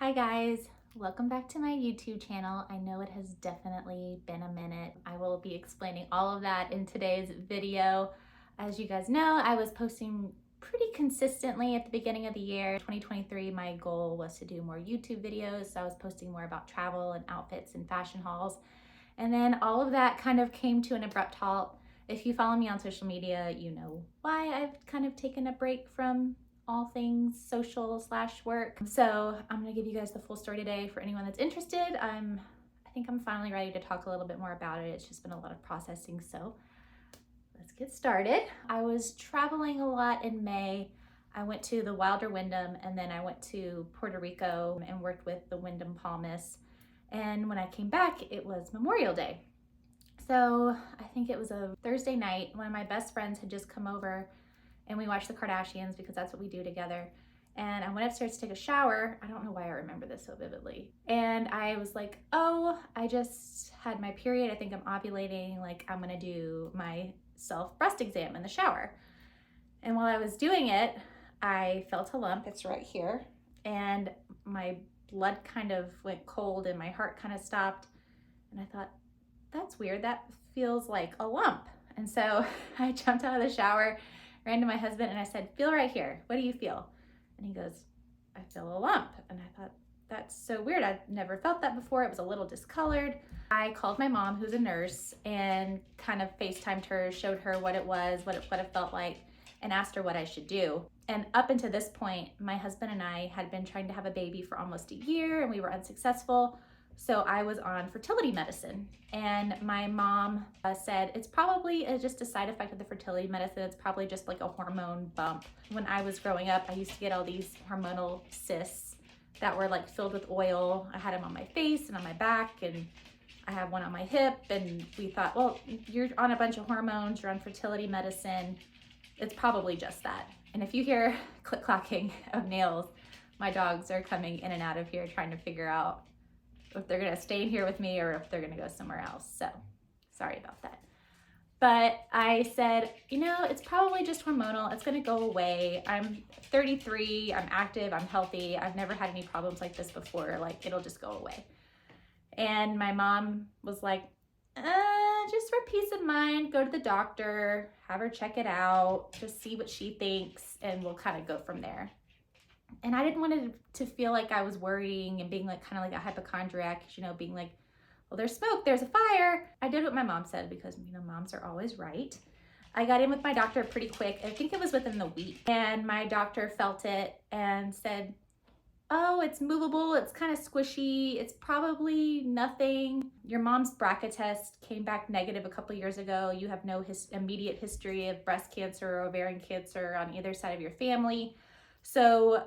Hi guys, welcome back to my YouTube channel. I know it has definitely been a minute. I will be explaining all of that in today's video. As you guys know, I was posting pretty consistently at the beginning of the year. 2023, my goal was to do more YouTube videos. So I was posting more about travel and outfits and fashion hauls. And then all of that kind of came to an abrupt halt. If you follow me on social media, you know why I've kind of taken a break from all things social/work. So I'm gonna give you guys the full story today for anyone that's interested. I think I'm finally ready to talk a little bit more about it. It's just been a lot of processing, so let's get started. I was traveling a lot in May. I went to the Wilder Wyndham, and then I went to Puerto Rico and worked with the Wyndham Palmas. And when I came back, it was Memorial Day. So I think it was a Thursday night. One of my best friends had just come over and we watched the Kardashians because that's what we do together. And I went upstairs to take a shower. I don't know why I remember this so vividly. And I was like, oh, I just had my period. I think I'm ovulating. Like, I'm gonna do my self breast exam in the shower. And while I was doing it, I felt a lump. It's right here. And my blood kind of went cold and my heart kind of stopped. And I thought, that's weird. That feels like a lump. And so I jumped out of the shower, ran to my husband, and I said, feel right here. What do you feel? And he goes, I feel a lump. And I thought, that's so weird. I've never felt that before. It was a little discolored. I called my mom, who's a nurse, and kind of FaceTimed her, showed her what it was, what it felt like, and asked her what I should do. And up until this point, my husband and I had been trying to have a baby for almost a year, and we were unsuccessful. So I was on fertility medicine, and my mom said it's probably just a side effect of the fertility medicine. It's probably just like a hormone bump. When I was growing up, I used to get all these hormonal cysts that were like filled with oil. I had them on my face and on my back, and I have one on my hip. And we thought, well, you're on a bunch of hormones, you're on fertility medicine. It's probably just that. And if you hear click-clacking of nails, my dogs are coming in and out of here trying to figure out if they're gonna stay in here with me or if they're gonna go somewhere else. So sorry about that. But I said, you know, it's probably just hormonal. It's gonna go away. I'm 33, I'm active, I'm healthy. I've never had any problems like this before. Like, it'll just go away. And my mom was like, just for peace of mind, go to the doctor, have her check it out, just see what she thinks, and we'll kind of go from there. And I didn't want it to feel like I was worrying and being like kind of like a hypochondriac, you know, being like, well, there's smoke, there's a fire. I did what my mom said because, you know, moms are always right. I got in with my doctor pretty quick. I think it was within the week. And my doctor felt it and said, oh, it's movable, it's kind of squishy, it's probably nothing. Your mom's BRCA test came back negative a couple years ago. You have no immediate history of breast cancer or ovarian cancer on either side of your family. So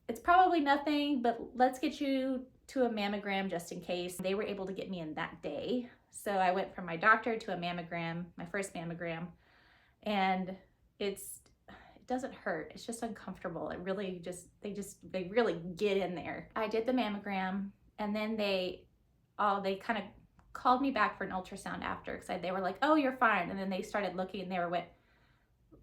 it's probably nothing, but let's get you to a mammogram just in case. They were able to get me in that day. So I went from my doctor to a mammogram, my first mammogram, and it doesn't hurt. It's just uncomfortable. It really they really get in there. I did the mammogram, and then they kind of called me back for an ultrasound after, because they were like, oh, you're fine. And then they started looking and they went,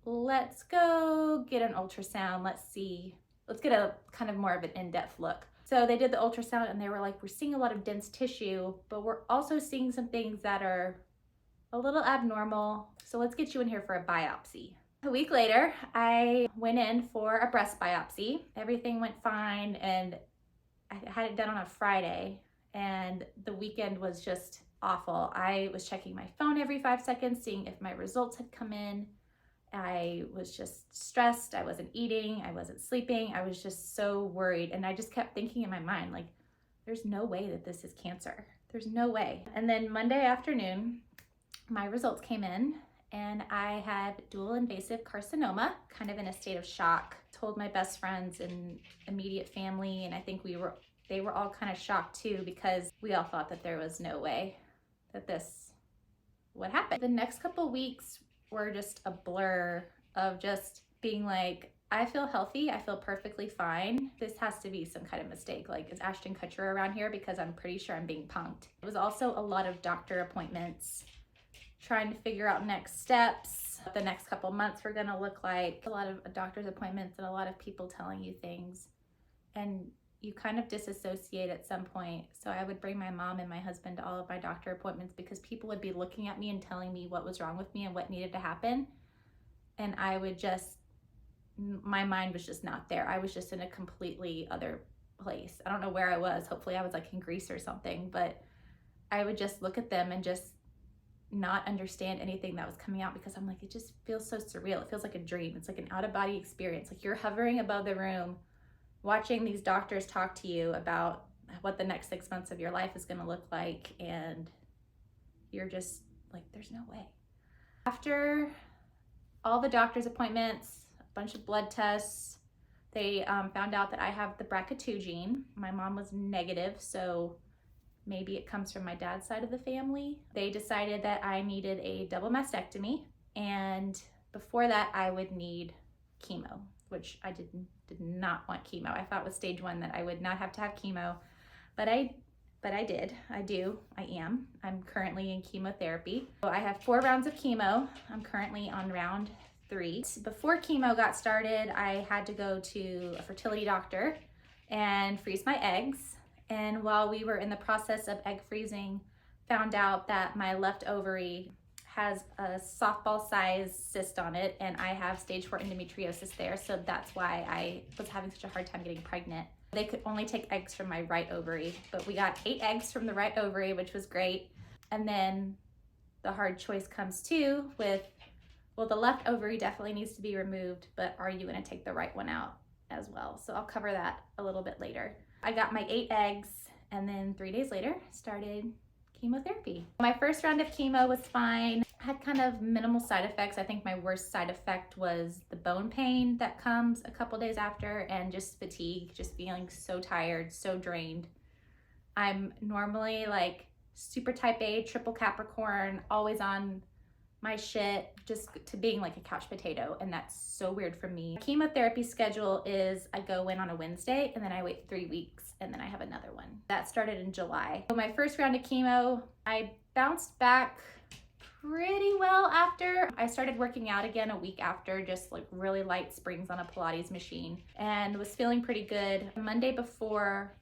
let's go get an ultrasound. Let's get a kind of more of an in-depth look. So they did the ultrasound and they were like, we're seeing a lot of dense tissue, but we're also seeing some things that are a little abnormal. So let's get you in here for a biopsy. A week later, I went in for a breast biopsy. Everything went fine, and I had it done on a Friday, and the weekend was just awful. I was checking my phone every 5 seconds, seeing if my results had come in. I was just stressed. I wasn't eating. I wasn't sleeping. I was just so worried. And I just kept thinking in my mind, like, there's no way that this is cancer. There's no way. And then Monday afternoon, my results came in, and I had dual invasive carcinoma, kind of in a state of shock. Told my best friends and immediate family, and I think they were all kind of shocked too, because we all thought that there was no way that this would happen. The next couple weeks were just a blur of just being like, I feel healthy, I feel perfectly fine. This has to be some kind of mistake. Like, is Ashton Kutcher around here? Because I'm pretty sure I'm being punked. It was also a lot of doctor appointments, trying to figure out next steps, what the next couple months were gonna look like. A lot of doctor's appointments and a lot of people telling you things. And you kind of disassociate at some point. So I would bring my mom and my husband to all of my doctor appointments because people would be looking at me and telling me what was wrong with me and what needed to happen. And I would just, my mind was just not there. I was just in a completely other place. I don't know where I was. Hopefully I was like in Greece or something, but I would just look at them and just not understand anything that was coming out because I'm like, it just feels so surreal. It feels like a dream. It's like an out of body experience. Like you're hovering above the room, watching these doctors talk to you about what the next 6 months of your life is going to look like. And you're just like, there's no way. After all the doctor's appointments, a bunch of blood tests, they found out that I have the BRCA2 gene. My mom was negative, so maybe it comes from my dad's side of the family. They decided that I needed a double mastectomy, and before that I would need chemo, which I did not want chemo. I thought with stage 1 that I would not have to have chemo, but I did. I am. I'm currently in chemotherapy. So I have 4 rounds of chemo. I'm currently on round 3. Before chemo got started, I had to go to a fertility doctor and freeze my eggs. And while we were in the process of egg freezing, found out that my left ovary has a softball size cyst on it, and I have stage 4 endometriosis there. So that's why I was having such a hard time getting pregnant. They could only take eggs from my right ovary, but we got 8 eggs from the right ovary, which was great. And then the hard choice comes too with, well, the left ovary definitely needs to be removed, but are you gonna take the right one out as well? So I'll cover that a little bit later. I got my 8 eggs, and then 3 days later started chemotherapy. My first round of chemo was fine. I had kind of minimal side effects. I think my worst side effect was the bone pain that comes a couple days after, and just fatigue, just feeling so tired, so drained. I'm normally like super type A, triple Capricorn, always on my shit, just to being like a couch potato, and that's so weird for me. Chemotherapy schedule is I go in on a Wednesday and then I wait 3 weeks and then I have another one. That started in July. So my first round of chemo, I bounced back pretty well after. I started working out again a week after, just like really light springs on a Pilates machine, and was feeling pretty good. Monday before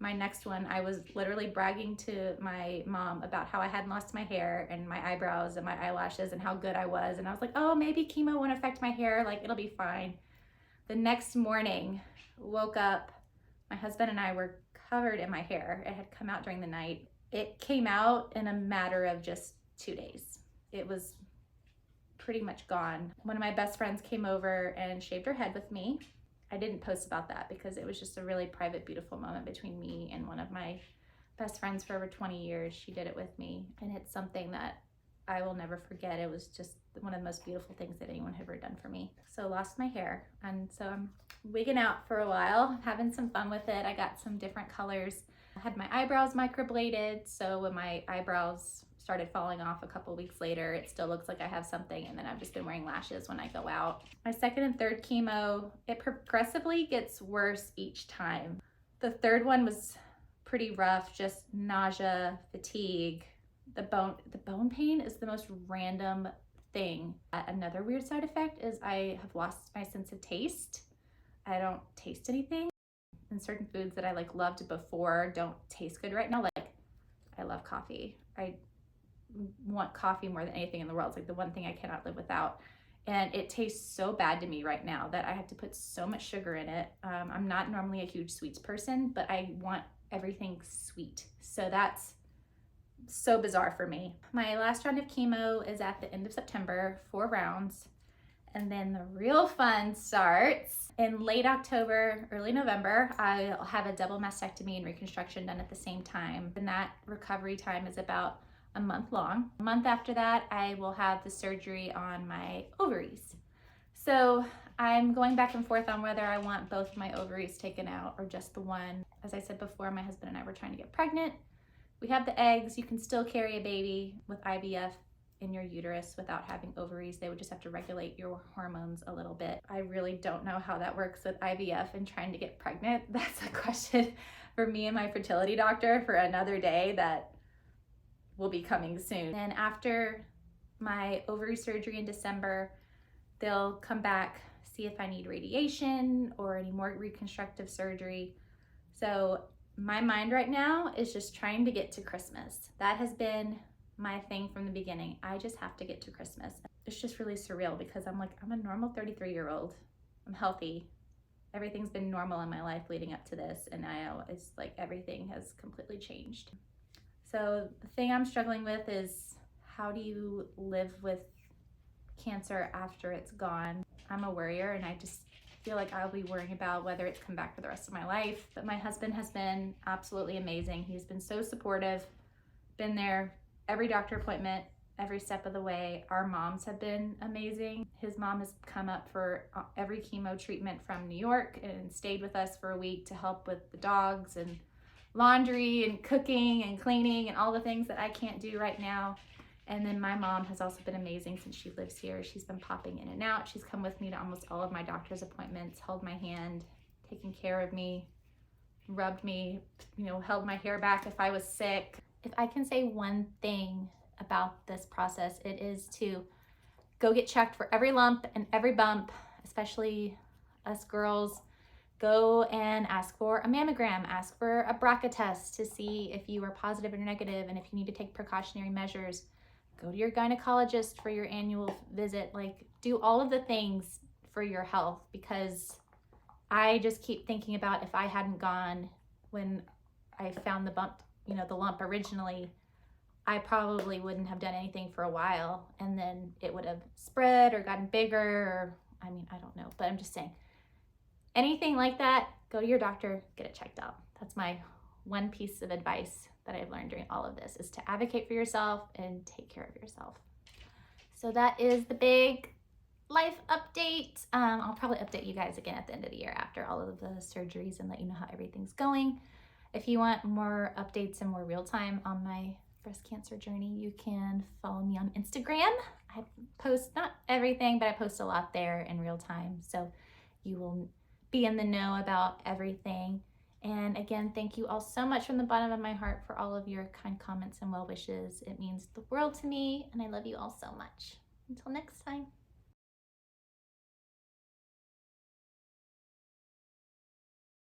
my next one, I was literally bragging to my mom about how I hadn't lost my hair and my eyebrows and my eyelashes and how good I was. And I was like, oh, maybe chemo won't affect my hair, like it'll be fine. The next morning, woke up, my husband and I were covered in my hair. It had come out during the night. It came out in a matter of just 2 days. It was pretty much gone. One of my best friends came over and shaved her head with me. I didn't post about that because it was just a really private, beautiful moment between me and one of my best friends for over 20 years. She did it with me, and it's something that I will never forget. It was just one of the most beautiful things that anyone had ever done for me. So lost my hair, and so I'm wigging out for a while, having some fun with it. I got some different colors. I had my eyebrows microbladed, so when my eyebrows started falling off a couple weeks later, it still looks like I have something, and then I've just been wearing lashes when I go out. My second and third chemo, it progressively gets worse each time. The third one was pretty rough, just nausea, fatigue. The bone pain is the most random thing. Another weird side effect is I have lost my sense of taste. I don't taste anything, and certain foods that I like loved before don't taste good right now. Like I love coffee. I want coffee more than anything in the world. It's like the one thing I cannot live without. And it tastes so bad to me right now that I have to put so much sugar in it. I'm not normally a huge sweets person, but I want everything sweet. So that's so bizarre for me. My last round of chemo is at the end of September, 4 rounds. And then the real fun starts in late October, early November. I'll have a double mastectomy and reconstruction done at the same time. And that recovery time is about a month long. A month after that, I will have the surgery on my ovaries. So I'm going back and forth on whether I want both my ovaries taken out or just the one. As I said before, my husband and I were trying to get pregnant. We have the eggs. You can still carry a baby with IVF in your uterus without having ovaries. They would just have to regulate your hormones a little bit. I really don't know how that works with IVF and trying to get pregnant. That's a question for me and my fertility doctor for another day that will be coming soon. And after my ovary surgery in December, they'll come back, see if I need radiation or any more reconstructive surgery. So my mind right now is just trying to get to Christmas. That has been my thing from the beginning. I just have to get to Christmas. It's just really surreal because I'm like, I'm a normal 33-year-old. I'm healthy. Everything's been normal in my life leading up to this, and now it's like everything has completely changed. So the thing I'm struggling with is, how do you live with cancer after it's gone? I'm a worrier, and I just feel like I'll be worrying about whether it's come back for the rest of my life. But my husband has been absolutely amazing. He's been so supportive, been there every doctor appointment, every step of the way. Our moms have been amazing. His mom has come up for every chemo treatment from New York and stayed with us for a week to help with the dogs and laundry and cooking and cleaning and all the things that I can't do right now. And then my mom has also been amazing since she lives here. She's been popping in and out. She's come with me to almost all of my doctor's appointments, held my hand, taken care of me, rubbed me, held my hair back if I was sick. If I can say one thing about this process, it is to go get checked for every lump and every bump, especially us girls. Go and ask for a mammogram, ask for a BRCA test to see if you are positive or negative, and if you need to take precautionary measures. Go to your gynecologist for your annual visit. Like, do all of the things for your health, because I just keep thinking about, if I hadn't gone when I found the bump, the lump originally, I probably wouldn't have done anything for a while, and then it would have spread or gotten bigger, or I don't know, but I'm just saying, anything like that, go to your doctor, get it checked out. That's my one piece of advice that I've learned during all of this, is to advocate for yourself and take care of yourself. So that is the big life update. I'll probably update you guys again at the end of the year after all of the surgeries and let you know how everything's going. If you want more updates and more real time on my breast cancer journey, you can follow me on Instagram. I post, not everything, but I post a lot there in real time, so you will be in the know about everything. And again, thank you all so much from the bottom of my heart for all of your kind comments and well wishes. It means the world to me, and I love you all so much. Until next time.